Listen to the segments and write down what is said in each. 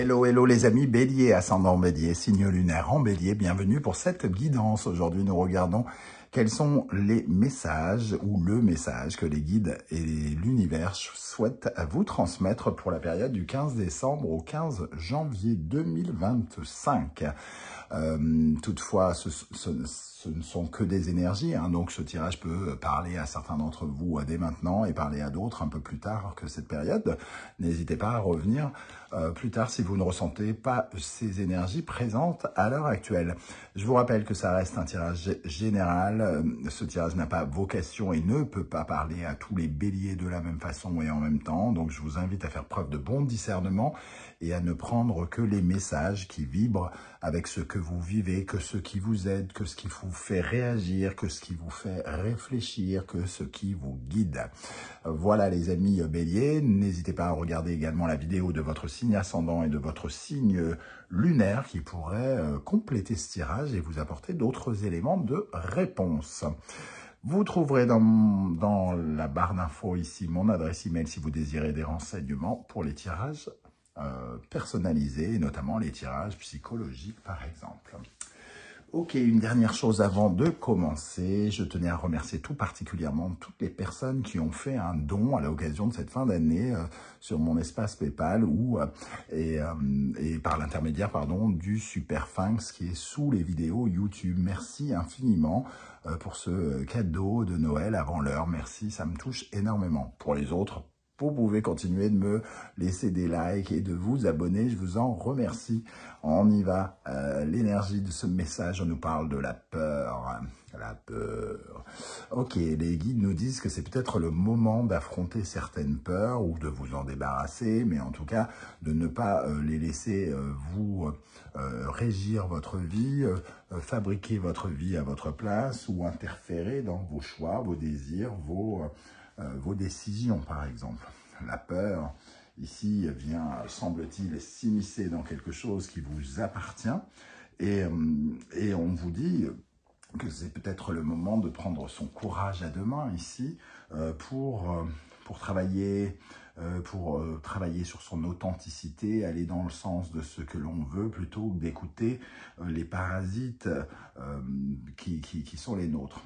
Hello, hello les amis Bélier, ascendant Bélier, signe lunaire en Bélier, bienvenue pour cette guidance. Aujourd'hui, nous regardons quels sont les messages ou le message que les guides et l'univers souhaitent vous transmettre pour la période du 15 décembre au 15 janvier 2025. Toutefois, ce ne sont que des énergies, hein, donc ce tirage peut parler à certains d'entre vous dès maintenant et parler à d'autres un peu plus tard que cette période. N'hésitez pas à revenir plus tard si vous ne ressentez pas ces énergies présentes à l'heure actuelle. Je vous rappelle que ça reste un tirage général. Ce tirage n'a pas vocation et ne peut pas parler à tous les béliers de la même façon et en même temps. Donc je vous invite à faire preuve de bon discernement et à ne prendre que les messages qui vibrent avec ce que vous vivez, que ce qui vous aide, que ce qui vous fait réagir, que ce qui vous fait réfléchir, que ce qui vous guide. Voilà les amis béliers, n'hésitez pas à regarder également la vidéo de votre signe ascendant et de votre signe lunaire qui pourrait compléter ce tirage et vous apporter d'autres éléments de réponse. Vous trouverez dans la barre d'infos ici mon adresse email si vous désirez des renseignements pour les tirages personnalisés, et notamment les tirages psychologiques par exemple. Ok, une dernière chose avant de commencer, je tenais à remercier tout particulièrement toutes les personnes qui ont fait un don à l'occasion de cette fin d'année sur mon espace PayPal et par l'intermédiaire du Super Sphinx qui est sous les vidéos YouTube. Merci infiniment pour ce cadeau de Noël avant l'heure. Merci, ça me touche énormément. Pour les autres, vous pouvez continuer de me laisser des likes et de vous abonner, je vous en remercie. On y va, l'énergie de ce message, on nous parle de la peur. La peur. Ok, les guides nous disent que c'est peut-être le moment d'affronter certaines peurs ou de vous en débarrasser, mais en tout cas de ne pas les laisser vous régir votre vie, fabriquer votre vie à votre place ou interférer dans vos choix, vos désirs, vos décisions, par exemple. La peur, ici, vient, semble-t-il, s'immiscer dans quelque chose qui vous appartient. Et on vous dit que c'est peut-être le moment de prendre son courage à deux mains, ici, pour travailler sur son authenticité, aller dans le sens de ce que l'on veut, plutôt que d'écouter les parasites qui sont les nôtres.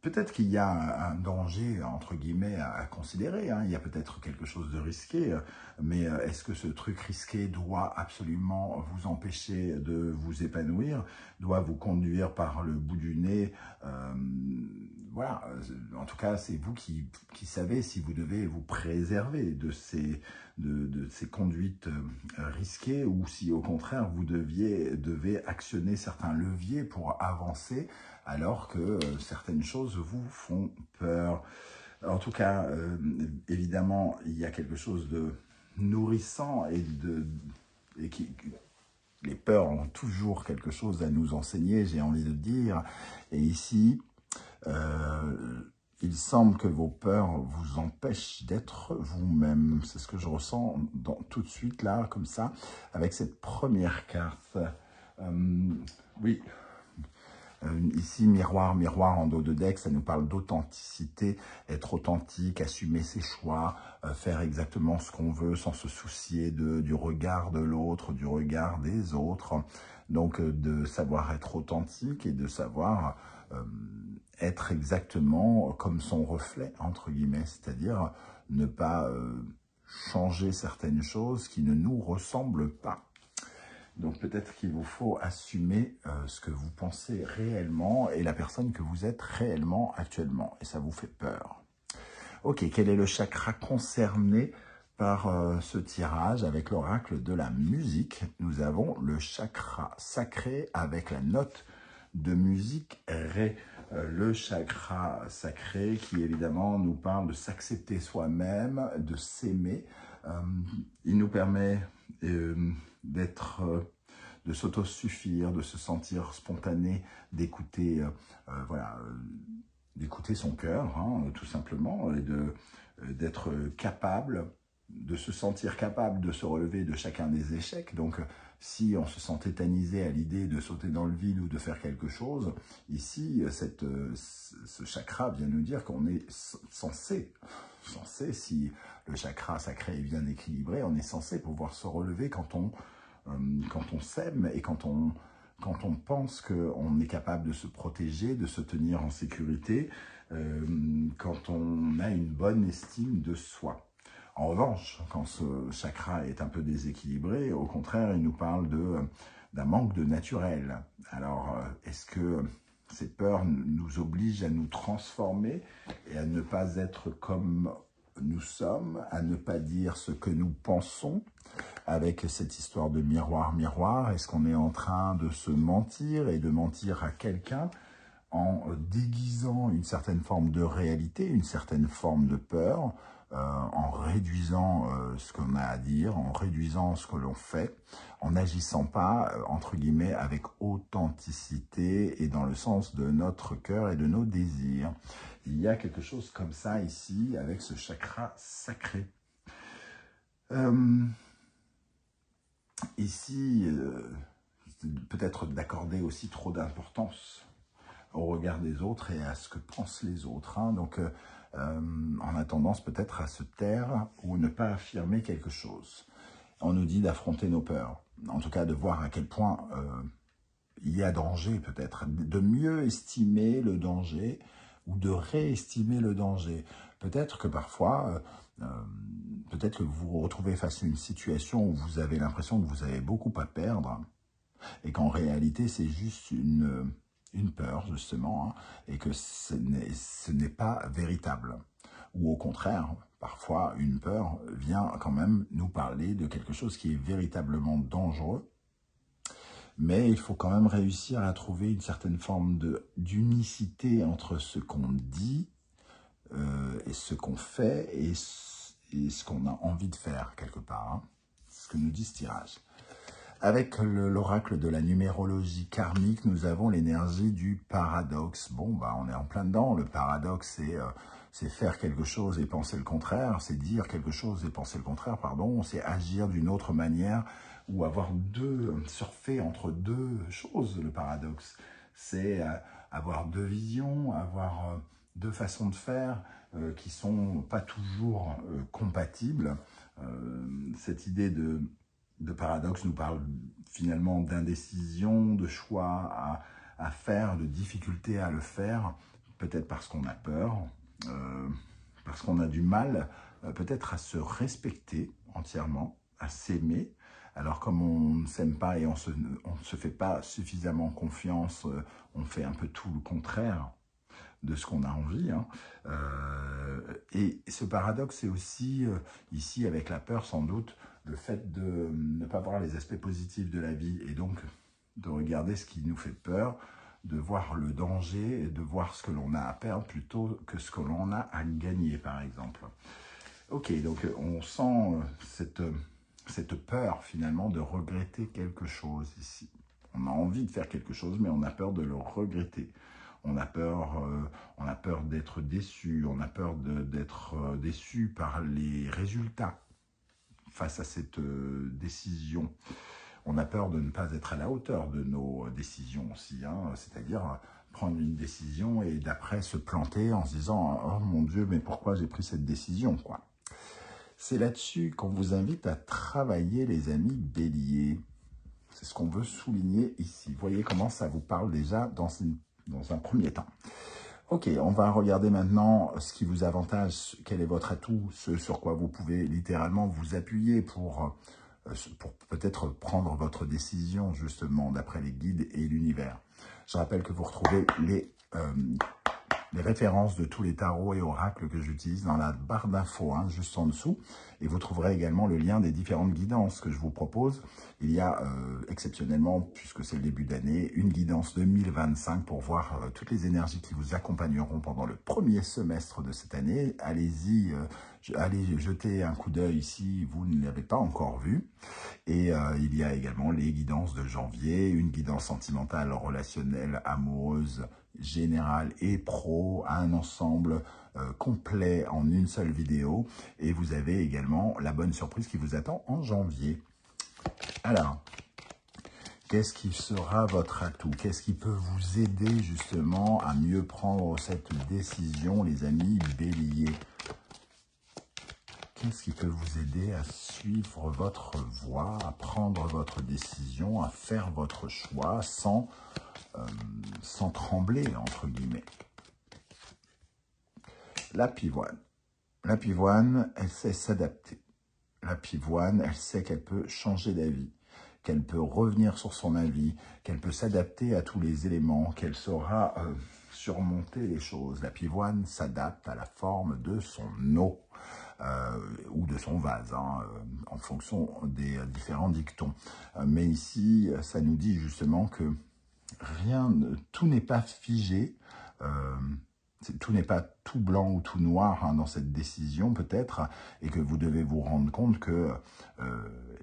Peut-être qu'il y a un danger, entre guillemets, à considérer, hein. Il y a peut-être quelque chose de risqué, mais est-ce que ce truc risqué doit absolument vous empêcher de vous épanouir, doit vous conduire par le bout du nez? Voilà, en tout cas, c'est vous qui savez si vous devez vous préserver de ces conduites risquées ou si, au contraire, vous devez actionner certains leviers pour avancer alors que certaines choses vous font peur. En tout cas, évidemment, il y a quelque chose de nourrissant les peurs ont toujours quelque chose à nous enseigner, j'ai envie de dire. Et ici, il semble que vos peurs vous empêchent d'être vous-même. C'est ce que je ressens tout de suite, là, comme ça, avec cette première carte. Oui. Ici, miroir, miroir en dos de deck, ça nous parle d'authenticité, être authentique, assumer ses choix, faire exactement ce qu'on veut sans se soucier du regard de l'autre, du regard des autres. Donc, de savoir être authentique et de savoir être exactement comme son reflet, entre guillemets, c'est-à-dire ne pas changer certaines choses qui ne nous ressemblent pas. Donc peut-être qu'il vous faut assumer ce que vous pensez réellement et la personne que vous êtes réellement actuellement. Et ça vous fait peur. Ok, quel est le chakra concerné par ce tirage avec l'oracle de la musique? Nous avons le chakra sacré avec la note de musique Ré. Le chakra sacré qui évidemment nous parle de s'accepter soi-même, de s'aimer. Il nous permet de s'autosuffire, de se sentir spontané, d'écouter d'écouter son cœur, hein, tout simplement, et d'être capable, de se sentir capable de se relever de chacun des échecs. Donc, si on se sent tétanisé à l'idée de sauter dans le vide ou de faire quelque chose, ici, ce chakra vient nous dire qu'on est censé censé, si le chakra sacré est bien équilibré, on est censé pouvoir se relever quand on s'aime et quand on pense qu'on est capable de se protéger, de se tenir en sécurité, quand on a une bonne estime de soi. En revanche, quand ce chakra est un peu déséquilibré, au contraire, il nous parle d'un manque de naturel. Alors, est-ce que ces peurs nous obligent à nous transformer et à ne pas être comme nous sommes, à ne pas dire ce que nous pensons? Avec cette histoire de miroir, miroir, est-ce qu'on est en train de se mentir et de mentir à quelqu'un en déguisant une certaine forme de réalité, une certaine forme de peur, en réduisant ce qu'on a à dire, en réduisant ce que l'on fait, en n'agissant pas, entre guillemets, avec authenticité et dans le sens de notre cœur et de nos désirs. Il y a quelque chose comme ça ici avec ce chakra sacré. Ici, peut-être d'accorder aussi trop d'importance au regard des autres et à ce que pensent les autres. Hein. Donc, on a tendance peut-être à se taire ou ne pas affirmer quelque chose. On nous dit d'affronter nos peurs, en tout cas de voir à quel point il y a danger peut-être, de mieux estimer le danger ou de réestimer le danger. Peut-être que parfois, peut-être que vous vous retrouvez face à une situation où vous avez l'impression que vous avez beaucoup à perdre et qu'en réalité c'est juste une peur justement, hein, et que ce n'est pas véritable. Ou au contraire, parfois une peur vient quand même nous parler de quelque chose qui est véritablement dangereux, mais il faut quand même réussir à trouver une certaine forme d'unicité entre ce qu'on dit et ce qu'on fait et ce qu'on a envie de faire quelque part, hein, ce que nous dit ce tirage. Avec l'oracle de la numérologie karmique, nous avons l'énergie du paradoxe. Bon, bah, on est en plein dedans. Le paradoxe, c'est faire quelque chose et penser le contraire. C'est dire quelque chose et penser le contraire, pardon. C'est agir d'une autre manière ou surfer entre deux choses, le paradoxe. C'est avoir deux visions, avoir deux façons de faire qui sont pas toujours compatibles. Cette idée de paradoxe nous parle finalement d'indécision, de choix à faire, de difficulté à le faire, peut-être parce qu'on a peur, parce qu'on a du mal peut-être à se respecter entièrement, à s'aimer. Alors comme on ne s'aime pas et on ne se fait pas suffisamment confiance, on fait un peu tout le contraire de ce qu'on a envie. Hein. Et ce paradoxe, c'est aussi, ici, avec la peur, sans doute, le fait de ne pas voir les aspects positifs de la vie et donc de regarder ce qui nous fait peur, de voir le danger et de voir ce que l'on a à perdre plutôt que ce que l'on a à gagner, par exemple. Ok, donc on sent cette peur, finalement, de regretter quelque chose ici. On a envie de faire quelque chose, mais on a peur de le regretter. On a peur d'être déçu, on a peur d'être déçu par les résultats face à cette décision. On a peur de ne pas être à la hauteur de nos décisions aussi, hein, c'est-à-dire prendre une décision et d'après se planter en se disant « Oh mon Dieu, mais pourquoi j'ai pris cette décision ?» quoi. C'est là-dessus qu'on vous invite à travailler, les amis béliers. C'est ce qu'on veut souligner ici. Voyez comment ça vous parle déjà dans un premier temps. Ok, on va regarder maintenant ce qui vous avantage, quel est votre atout, ce sur quoi vous pouvez littéralement vous appuyer pour peut-être prendre votre décision justement d'après les guides et l'univers. Je rappelle que vous retrouvez les références de tous les tarots et oracles que j'utilise dans la barre d'infos, hein, juste en dessous. Et vous trouverez également le lien des différentes guidances que je vous propose. Il y a exceptionnellement, puisque c'est le début d'année, une guidance 2025 pour voir toutes les énergies qui vous accompagneront pendant le premier semestre de cette année. Allez-y, allez jeter un coup d'œil si vous ne l'avez pas encore vu. Et il y a également les guidances de janvier, une guidance sentimentale, relationnelle, amoureuse, générale et pro, un ensemble complet en une seule vidéo. Et vous avez également la bonne surprise qui vous attend en janvier. Alors, qu'est-ce qui sera votre atout? Qu'est-ce qui peut vous aider justement à mieux prendre cette décision, les amis béliers? Qu'est-ce qui peut vous aider à suivre votre voie, à prendre votre décision, à faire votre choix sans trembler, entre guillemets? La pivoine. La pivoine, elle sait s'adapter. La pivoine, elle sait qu'elle peut changer d'avis, qu'elle peut revenir sur son avis, qu'elle peut s'adapter à tous les éléments, qu'elle saura surmonter les choses. La pivoine s'adapte à la forme de son eau ou de son vase, hein, en fonction des différents dictons. Mais ici, ça nous dit justement que tout n'est pas figé, tout n'est pas tout blanc ou tout noir hein, dans cette décision peut-être, et que vous devez vous rendre compte que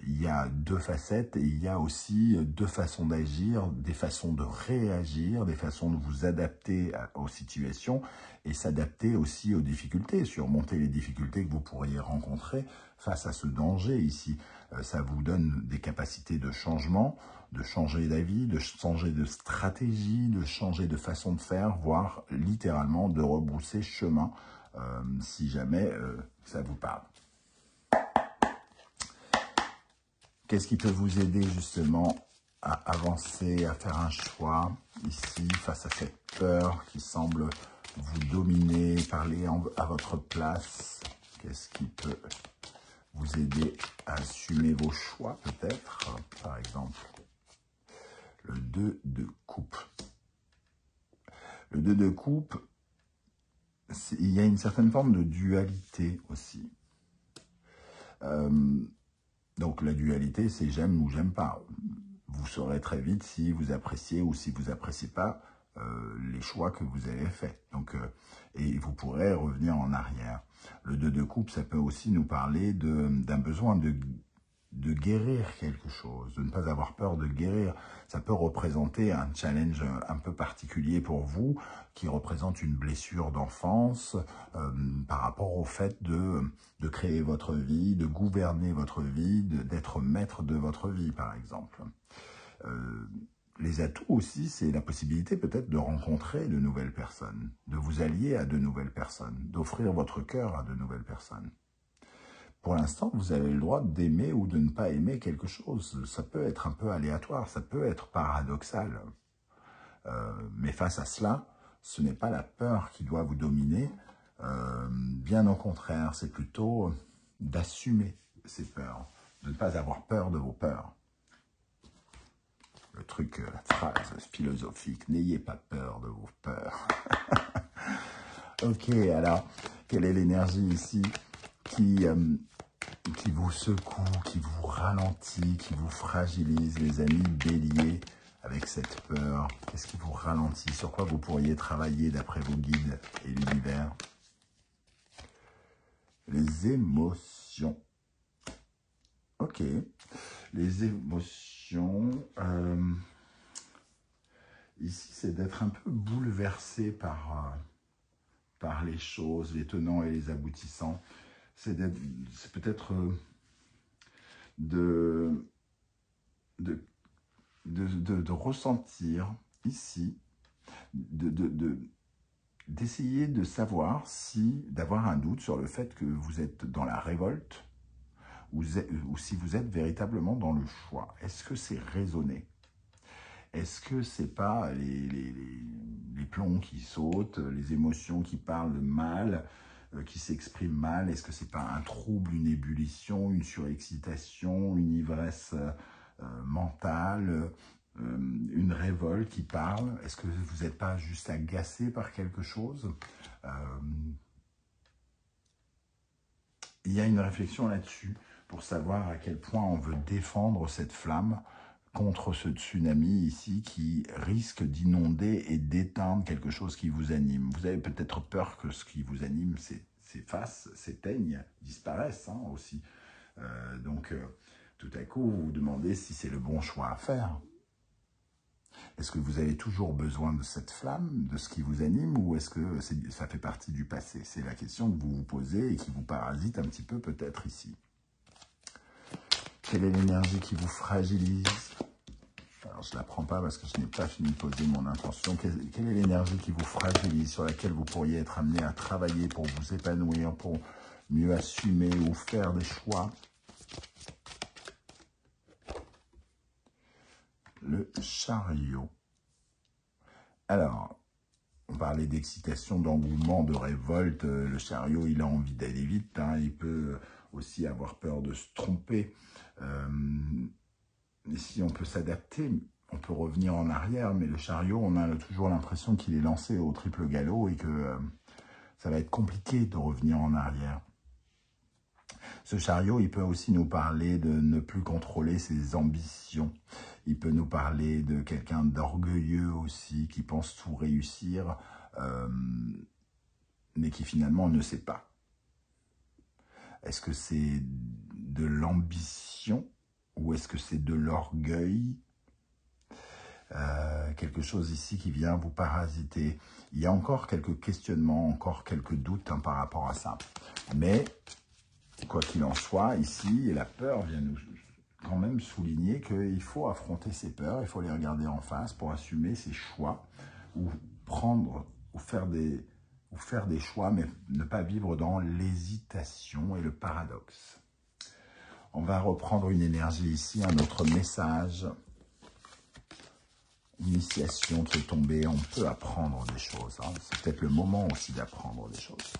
il y a deux facettes et il y a aussi deux façons d'agir, des façons de réagir, des façons de vous adapter aux situations et s'adapter aussi aux difficultés, surmonter les difficultés que vous pourriez rencontrer face à ce danger ici. Ça vous donne des capacités de changement, de changer d'avis, de changer de stratégie, de changer de façon de faire, voire littéralement de rebrousser chemin si jamais ça vous parle. Qu'est-ce qui peut vous aider justement à avancer, à faire un choix ici face à cette peur qui semble vous dominer, parler à votre place? Qu'est-ce qui peut vous aider à assumer vos choix peut-être? Par exemple, le 2 de coupe. Le 2 de coupe, il y a une certaine forme de dualité aussi. Donc la dualité, c'est j'aime ou j'aime pas. Vous saurez très vite si vous appréciez ou si vous appréciez pas les choix que vous avez faits. Donc, et vous pourrez revenir en arrière. Le 2 de coupe, ça peut aussi nous parler d'un besoin de guérir quelque chose, de ne pas avoir peur de guérir. Ça peut représenter un challenge un peu particulier pour vous, qui représente une blessure d'enfance par rapport au fait de créer votre vie, de gouverner votre vie, d'être maître de votre vie, par exemple. Les atouts aussi, c'est la possibilité peut-être de rencontrer de nouvelles personnes, de vous allier à de nouvelles personnes, d'offrir votre cœur à de nouvelles personnes. Pour l'instant, vous avez le droit d'aimer ou de ne pas aimer quelque chose. Ça peut être un peu aléatoire, ça peut être paradoxal. Mais face à cela, ce n'est pas la peur qui doit vous dominer. Bien au contraire, c'est plutôt d'assumer ces peurs, de ne pas avoir peur de vos peurs. Le truc, la phrase philosophique, n'ayez pas peur de vos peurs. Ok, alors, quelle est l'énergie ici qui vous secoue, qui vous ralentit, qui vous fragilise, les amis béliers, avec cette peur? Qu'est-ce qui vous ralentit? Sur quoi vous pourriez travailler d'après vos guides et l'univers? Les émotions. Ok. Les émotions, ici, c'est d'être un peu bouleversé par les choses, les tenants et les aboutissants. C'est peut-être de ressentir ici, d'essayer de savoir d'avoir un doute sur le fait que vous êtes dans la révolte, ou si vous êtes véritablement dans le choix. Est-ce que c'est raisonné? Est-ce que c'est pas les plombs qui sautent, les émotions qui parlent mal, qui s'expriment mal? Est-ce que c'est pas un trouble, une ébullition, une surexcitation, une ivresse mentale, une révolte qui parle? Est-ce que vous n'êtes pas juste agacé par quelque chose? Il y a une réflexion là-dessus pour savoir à quel point on veut défendre cette flamme contre ce tsunami ici qui risque d'inonder et d'éteindre quelque chose qui vous anime. Vous avez peut-être peur que ce qui vous anime s'efface, s'éteigne, disparaisse hein, aussi. Donc, tout à coup, vous vous demandez si c'est le bon choix à faire. Est-ce que vous avez toujours besoin de cette flamme, de ce qui vous anime, ou est-ce que ça fait partie du passé? C'est la question que vous vous posez et qui vous parasite un petit peu peut-être ici. Quelle est l'énergie qui vous fragilise? Alors, je ne la prends pas parce que je n'ai pas fini de poser mon intention. Quelle est l'énergie qui vous fragilise, sur laquelle vous pourriez être amené à travailler pour vous épanouir, pour mieux assumer ou faire des choix. Le chariot. Alors, on parlait d'excitation, d'engouement, de révolte. Le chariot, il a envie d'aller vite. Hein. Il peut aussi avoir peur de se tromper. Ici, on peut s'adapter. On peut revenir en arrière. Mais le chariot, on a toujours l'impression qu'il est lancé au triple galop et que ça va être compliqué de revenir en arrière. Ce chariot, il peut aussi nous parler de ne plus contrôler ses ambitions. Il peut nous parler de quelqu'un d'orgueilleux aussi, qui pense tout réussir, mais qui finalement ne sait pas. Est-ce que c'est de l'ambition ou est-ce que c'est de l'orgueil? Quelque chose ici qui vient vous parasiter. Il y a encore quelques questionnements, encore quelques doutes par rapport à ça. Mais quoi qu'il en soit, ici, la peur vient nous quand même souligner qu'il faut affronter ses peurs, il faut les regarder en face pour assumer ses choix, ou prendre, ou faire des choix, mais ne pas vivre dans l'hésitation et le paradoxe. On va reprendre une énergie ici, un autre message, initiation qui est tombée, on peut apprendre des choses, hein. C'est peut-être le moment aussi d'apprendre des choses.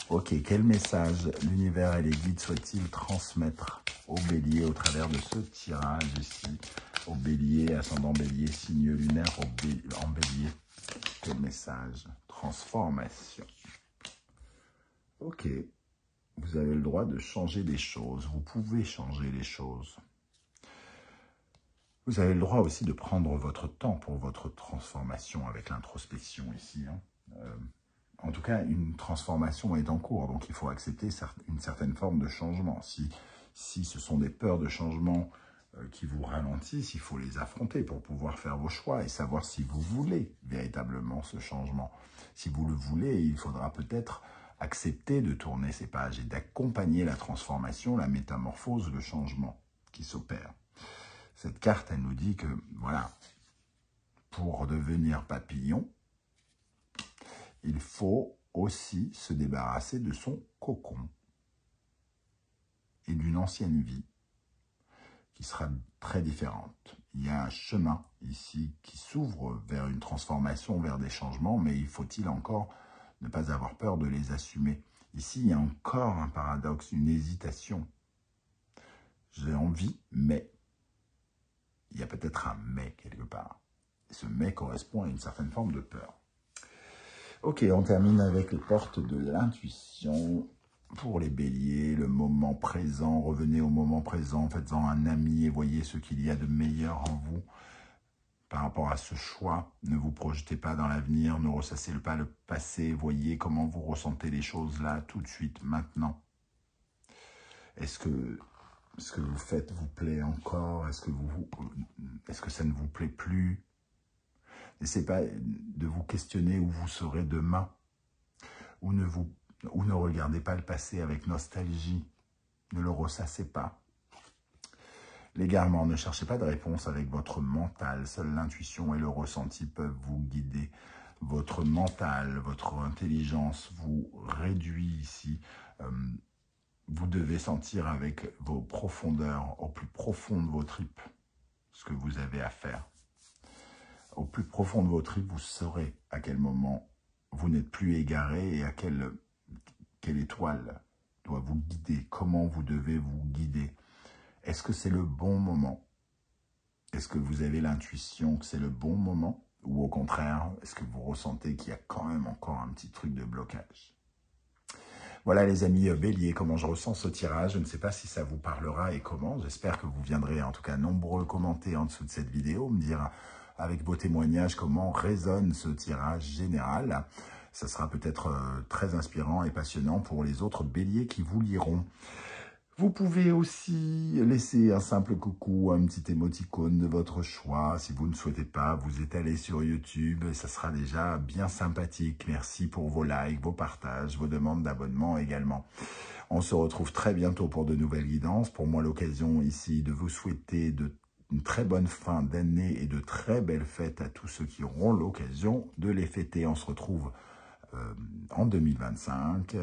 Ok, quel message l'univers et les guides souhaitent-ils transmettre au bélier au travers de ce tirage ici? Au bélier, ascendant bélier, signe lunaire en bélier. Quel message? Transformation. Ok, vous avez le droit de changer des choses. Vous pouvez changer les choses. Vous avez le droit aussi de prendre votre temps pour votre transformation avec l'introspection ici, hein. En tout cas, une transformation est en cours, donc il faut accepter une certaine forme de changement. Si ce sont des peurs de changement qui vous ralentissent, il faut les affronter pour pouvoir faire vos choix et savoir si vous voulez véritablement ce changement. Si vous le voulez, il faudra peut-être accepter de tourner ces pages et d'accompagner la transformation, la métamorphose, le changement qui s'opère. Cette carte, elle nous dit que, voilà, pour devenir papillon, il faut aussi se débarrasser de son cocon et d'une ancienne vie qui sera très différente. Il y a un chemin ici qui s'ouvre vers une transformation, vers des changements, mais il faut-il encore ne pas avoir peur de les assumer. Ici, il y a encore un paradoxe, une hésitation. J'ai envie, mais il y a peut-être un mais quelque part. Et ce mais correspond à une certaine forme de peur. Ok, on termine avec les portes de l'intuition. Pour les béliers, le moment présent, revenez au moment présent, faites-en un ami et voyez ce qu'il y a de meilleur en vous. Par rapport à ce choix, ne vous projetez pas dans l'avenir, ne ressassez pas le passé, voyez comment vous ressentez les choses là, tout de suite, maintenant. Est-ce que ce que vous faites vous plaît encore? Est-ce que ça ne vous plaît plus? N'essayez pas de vous questionner où vous serez demain, ou ne regardez pas le passé avec nostalgie, ne le ressassez pas. L'égarement, ne cherchez pas de réponse avec votre mental, seule l'intuition et le ressenti peuvent vous guider. Votre mental, votre intelligence vous réduit ici. Vous devez sentir avec vos profondeurs, au plus profond de vos tripes, ce que vous avez à faire. Au plus profond de vos tripes, vous saurez à quel moment vous n'êtes plus égaré et à quelle étoile doit vous guider, comment vous devez vous guider. Est-ce que c'est le bon moment? Est-ce que vous avez l'intuition que c'est le bon moment? Ou au contraire, est-ce que vous ressentez qu'il y a quand même encore un petit truc de blocage? Voilà les amis béliers, comment je ressens ce tirage. Je ne sais pas si ça vous parlera et comment. J'espère que vous viendrez en tout cas nombreux commenter en dessous de cette vidéo, me dire avec vos témoignages comment résonne ce tirage général. Ça sera peut-être très inspirant et passionnant pour les autres béliers qui vous liront. Vous pouvez aussi laisser un simple coucou, un petit émoticône de votre choix. Si vous ne souhaitez pas vous étaler sur YouTube, ça sera déjà bien sympathique. Merci pour vos likes, vos partages, vos demandes d'abonnement également. On se retrouve très bientôt pour de nouvelles guidances. Pour moi, l'occasion ici de vous souhaiter une très bonne fin d'année et de très belles fêtes à tous ceux qui auront l'occasion de les fêter. On se retrouve en 2025.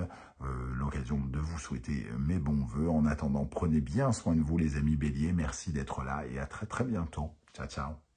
L'occasion de vous souhaiter mes bons vœux. En attendant, prenez bien soin de vous les amis béliers. Merci d'être là et à très très bientôt. Ciao, ciao.